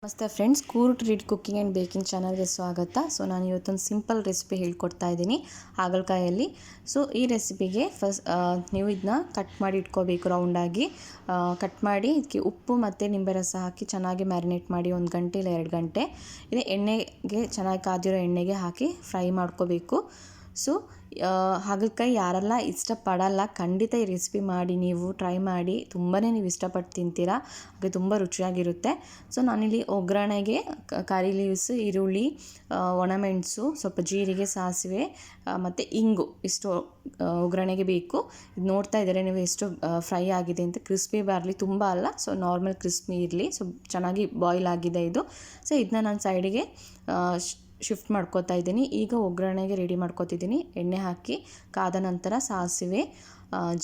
ನಮಸ್ತೆ ಫ್ರೆಂಡ್ಸ್, ಕೂರ್ treat cooking and baking ಚಾನಲ್ಗೆ ಸ್ವಾಗತ. ಸೊ ನಾನು ಇವತ್ತೊಂದು ಸಿಂಪಲ್ ರೆಸಿಪಿ ಹೇಳ್ಕೊಡ್ತಾ ಇದ್ದೀನಿ ಹಾಗಲಕಾಯಲ್ಲಿ. ಸೊ ಈ ರೆಸಿಪಿಗೆ ನೀವು ಇದನ್ನ ಕಟ್ ಮಾಡಿ ಇಟ್ಕೋಬೇಕು. ರೌಂಡಾಗಿ ಕಟ್ ಮಾಡಿ ಇದಕ್ಕೆ ಉಪ್ಪು ಮತ್ತು ನಿಂಬೆ ರಸ ಹಾಕಿ ಚೆನ್ನಾಗಿ ಮ್ಯಾರಿನೇಟ್ ಮಾಡಿ 1 ಗಂಟೆ ಇಲ್ಲ 2 ಗಂಟೆ ಇದು ಎಣ್ಣೆಗೆ ಚೆನ್ನಾಗಿ ಕಾದಿರೋ ಎಣ್ಣೆಗೆ ಹಾಕಿ ಫ್ರೈ ಮಾಡ್ಕೋಬೇಕು. ಸೊ ಹಾಗಲಕಾಯಿ ಯಾರೆಲ್ಲ ಇಷ್ಟಪಡಲ್ಲ ಖಂಡಿತ ಈ ರೆಸಿಪಿ ಮಾಡಿ ನೀವು ಟ್ರೈ ಮಾಡಿ, ತುಂಬಾ ನೀವು ಇಷ್ಟಪಟ್ಟು ತಿಂತೀರಾ. ಹಾಗೆ ತುಂಬ ರುಚಿಯಾಗಿರುತ್ತೆ. ಸೊ ನಾನಿಲ್ಲಿ ಒಗ್ಗರಣೆಗೆ ಕರಿ ಲೀವ್ಸ್, ಈರುಳ್ಳಿ, ಒಣಮೆಣಸು, ಸ್ವಲ್ಪ ಜೀರಿಗೆ, ಸಾಸಿವೆ ಮತ್ತು ಇಂಗು ಇಷ್ಟು ಒಗ್ಗರಣೆಗೆ ಬೇಕು. ಇದು ನೋಡ್ತಾ ಇದ್ದಾರೆ ನೀವು ಎಷ್ಟು ಫ್ರೈ ಆಗಿದೆ ಅಂತ. ಕ್ರಿಸ್ಪಿ ಬರಲಿ, ತುಂಬ ಅಲ್ಲ, ಸೊ ನಾರ್ಮಲ್ ಕ್ರಿಸ್ಪಿ ಇರಲಿ. ಸೊ ಚೆನ್ನಾಗಿ ಬಾಯ್ಲ್ ಆಗಿದೆ ಇದು. ಸೊ ಇದನ್ನ ನಾನು ಸೈಡಿಗೆ ಶಿಫ್ಟ್ ಮಾಡ್ಕೋತಾ ಇದ್ದೀನಿ. ಈಗ ಒಗ್ಗರಣೆಗೆ ರೆಡಿ ಮಾಡ್ಕೋತಿದ್ದೀನಿ. ಎಣ್ಣೆ ಹಾಕಿ ಕಾದ ನಂತರ ಸಾಸಿವೆ,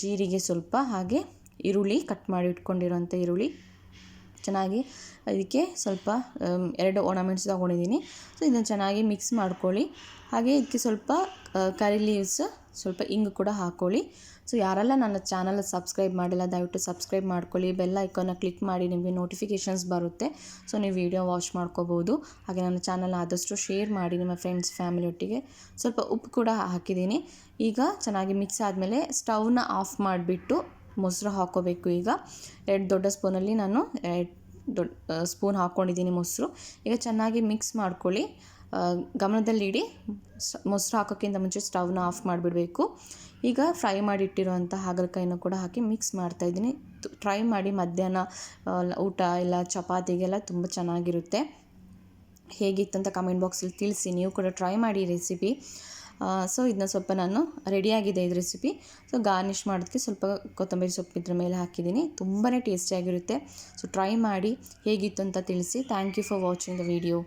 ಜೀರಿಗೆ ಸ್ವಲ್ಪ, ಹಾಗೆ ಈರುಳ್ಳಿ, ಕಟ್ ಮಾಡಿ ಇಟ್ಕೊಂಡಿರೋಂಥ ಈರುಳ್ಳಿ ಚೆನ್ನಾಗಿ ಇದಕ್ಕೆ ಸ್ವಲ್ಪ 2 ಒಣಮೆಣಸು ತೊಗೊಂಡಿದ್ದೀನಿ. ಸೊ ಇದನ್ನು ಚೆನ್ನಾಗಿ ಮಿಕ್ಸ್ ಮಾಡ್ಕೊಳ್ಳಿ. ಹಾಗೆ ಇದಕ್ಕೆ ಸ್ವಲ್ಪ ಕರಿ ಲೀವ್ಸ್, ಸ್ವಲ್ಪ ಇಂಗು ಕೂಡ ಹಾಕ್ಕೊಳ್ಳಿ. ಸೊ ಯಾರೆಲ್ಲ ನನ್ನ ಚಾನಲ್ ಸಬ್ಸ್ಕ್ರೈಬ್ ಮಾಡಿಲ್ಲ ದಯವಿಟ್ಟು ಸಬ್ಸ್ಕ್ರೈಬ್ ಮಾಡ್ಕೊಳ್ಳಿ. ಬೆಲ್ ಐಕಾನ್ನ ಕ್ಲಿಕ್ ಮಾಡಿ, ನಿಮಗೆ ನೋಟಿಫಿಕೇಷನ್ಸ್ ಬರುತ್ತೆ. ಸೊ ನೀವು ವಿಡಿಯೋ ವಾಚ್ ಮಾಡ್ಕೋಬೋದು. ಹಾಗೆ ನನ್ನ ಚಾನಲ್ ಆದಷ್ಟು ಶೇರ್ ಮಾಡಿ ನಿಮ್ಮ ಫ್ರೆಂಡ್ಸ್ ಫ್ಯಾಮಿಲಿ ಒಟ್ಟಿಗೆ. ಸ್ವಲ್ಪ ಉಪ್ಪು ಕೂಡ ಹಾಕಿದ್ದೀನಿ. ಈಗ ಚೆನ್ನಾಗಿ ಮಿಕ್ಸ್ ಆದಮೇಲೆ ಸ್ಟವ್ನ ಆಫ್ ಮಾಡಿಬಿಟ್ಟು ಮೊಸರು ಹಾಕ್ಕೋಬೇಕು. ಈಗ 2 ದೊಡ್ಡ ಸ್ಪೂನಲ್ಲಿ ನಾನು 2 ಸ್ಪೂನ್ ಹಾಕ್ಕೊಂಡಿದ್ದೀನಿ ಮೊಸರು. ಈಗ ಚೆನ್ನಾಗಿ ಮಿಕ್ಸ್ ಮಾಡ್ಕೊಳ್ಳಿ. ಗಮನದಲ್ಲಿಡಿ, ಮೊಸರು ಹಾಕೋಕ್ಕಿಂತ ಮುಂಚೆ ಸ್ಟವ್ನ ಆಫ್ ಮಾಡಿಬಿಡಬೇಕು. ಈಗ ಫ್ರೈ ಮಾಡಿಟ್ಟಿರುವಂಥ ಹಾಗಲಕಾಯಿನ ಕೂಡ ಹಾಕಿ ಮಿಕ್ಸ್ ಮಾಡ್ತಾಯಿದ್ದೀನಿ. ಟ್ರೈ ಮಾಡಿ, ಮಧ್ಯಾಹ್ನ ಊಟ ಇಲ್ಲ ಚಪಾತಿಗೆಲ್ಲ ತುಂಬ ಚೆನ್ನಾಗಿರುತ್ತೆ. ಹೇಗಿತ್ತು ಅಂತ ಕಮೆಂಟ್ ಬಾಕ್ಸಲ್ಲಿ ತಿಳಿಸಿ. ನೀವು ಕೂಡ ಟ್ರೈ ಮಾಡಿ ಈ ರೆಸಿಪಿ. ಸೊ ಇದನ್ನ ಸ್ವಲ್ಪ ನಾನು ರೆಡಿಯಾಗಿದೆ ಇದು ರೆಸಿಪಿ. ಸೊ ಗಾರ್ನಿಷ್ ಮಾಡೋದಕ್ಕೆ ಸ್ವಲ್ಪ ಕೊತ್ತಂಬರಿ ಸೊಪ್ಪು ಇದ್ರ ಮೇಲೆ ಹಾಕಿದ್ದೀನಿ. ತುಂಬಾ ಟೇಸ್ಟಿಯಾಗಿರುತ್ತೆ. ಸೊ ಟ್ರೈ ಮಾಡಿ, ಹೇಗಿತ್ತು ಅಂತ ತಿಳಿಸಿ. Thank you for watching the video.